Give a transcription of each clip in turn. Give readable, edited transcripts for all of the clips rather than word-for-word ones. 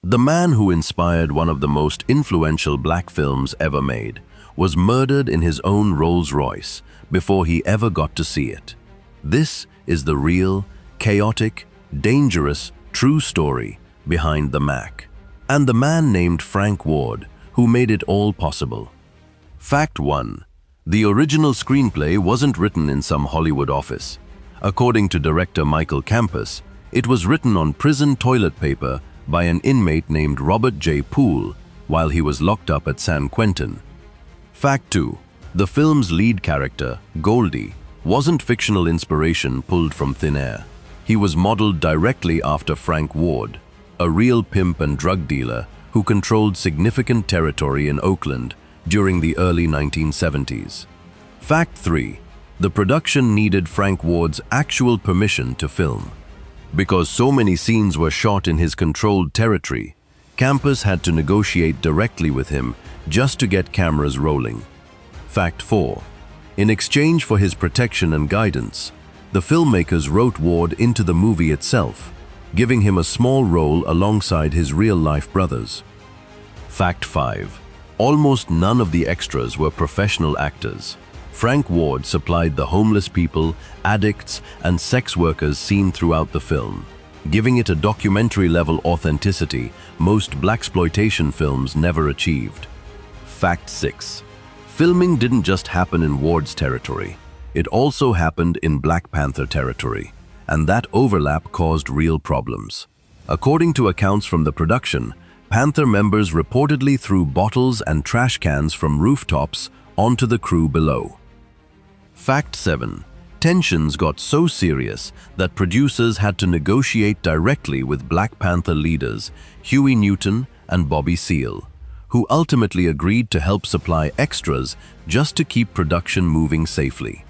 The man who inspired one of the most influential black films ever made was murdered in his own Rolls-Royce before he ever got to see it. This is the real, chaotic, dangerous, true story behind the Mack, and the man named Frank Ward who made it all possible. Fact 1. The original screenplay wasn't written in some Hollywood office. According to director Michael Campus, it was written on prison toilet paper by an inmate named Robert J. Poole while he was locked up at San Quentin. Fact 2. The film's lead character, Goldie, wasn't fictional inspiration pulled from thin air. He was modeled directly after Frank Ward, a real pimp and drug dealer who controlled significant territory in Oakland during the early 1970s. Fact 3. The production needed Frank Ward's actual permission to film. Because so many scenes were shot in his controlled territory, Campus had to negotiate directly with him just to get cameras rolling. Fact 4. In exchange for his protection and guidance, the filmmakers wrote Ward into the movie itself, giving him a small role alongside his real-life brothers. Fact 5. Almost none of the extras were professional actors. Frank Ward supplied the homeless people, addicts, and sex workers seen throughout the film, giving it a documentary-level authenticity most blaxploitation films never achieved. Fact 6. Filming didn't just happen in Ward's territory. It also happened in Black Panther territory, and that overlap caused real problems. According to accounts from the production, Panther members reportedly threw bottles and trash cans from rooftops onto the crew below. Fact 7. Tensions got so serious that producers had to negotiate directly with Black Panther leaders Huey Newton and Bobby Seale, who ultimately agreed to help supply extras just to keep production moving safely.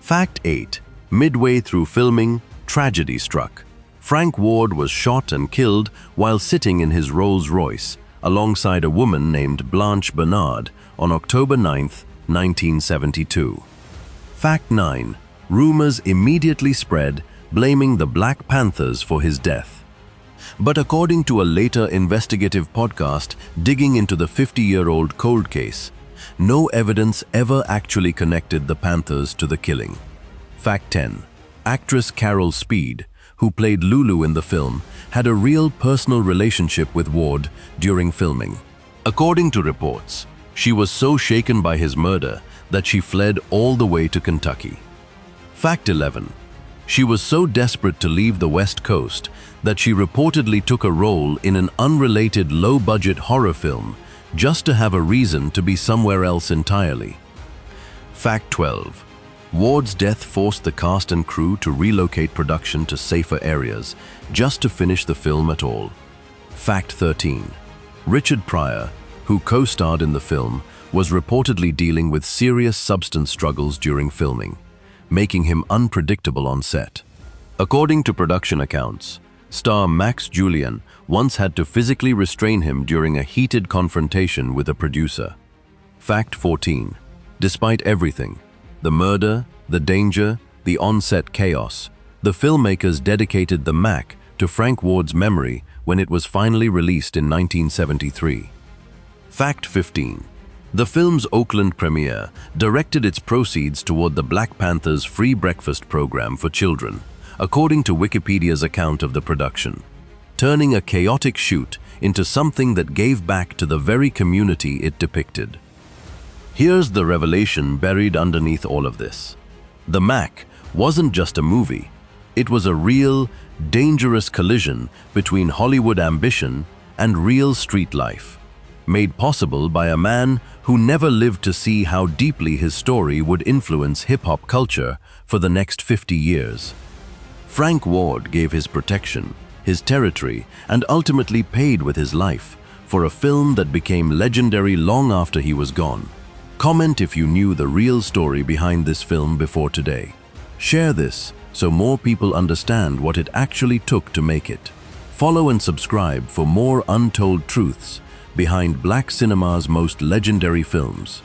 Fact 8. Midway through filming, tragedy struck. Frank Ward was shot and killed while sitting in his Rolls-Royce alongside a woman named Blanche Bernard on October 9, 1972. Fact 9. Rumors immediately spread, blaming the Black Panthers for his death. But according to a later investigative podcast digging into the 50-year-old cold case, no evidence ever actually connected the Panthers to the killing. Fact 10. Actress Carol Speed, who played Lulu in the film, had a real personal relationship with Ward during filming. According to reports, she was so shaken by his murder that she fled all the way to Kentucky. Fact 11. She was so desperate to leave the West Coast that she reportedly took a role in an unrelated low-budget horror film just to have a reason to be somewhere else entirely. Fact 12. Ward's death forced the cast and crew to relocate production to safer areas just to finish the film at all. Fact 13. Richard Pryor, who co-starred in the film, was reportedly dealing with serious substance struggles during filming, making him unpredictable on set. According to production accounts, star Max Julian once had to physically restrain him during a heated confrontation with a producer. Fact 14. Despite everything, the murder, the danger, the on-set chaos, the filmmakers dedicated the Mack to Frank Ward's memory when it was finally released in 1973. Fact 15. The film's Oakland premiere directed its proceeds toward the Black Panthers' free breakfast program for children, according to Wikipedia's account of the production, turning a chaotic shoot into something that gave back to the very community it depicted. Here's the revelation buried underneath all of this. The Mack wasn't just a movie. It was a real, dangerous collision between Hollywood ambition and real street life, made possible by a man who never lived to see how deeply his story would influence hip-hop culture for the next 50 years. Frank Ward gave his protection, his territory, and ultimately paid with his life for a film that became legendary long after he was gone. Comment if you knew the real story behind this film before today. Share this so more people understand what it actually took to make it. Follow and subscribe for more untold truths behind Black cinema's most legendary films.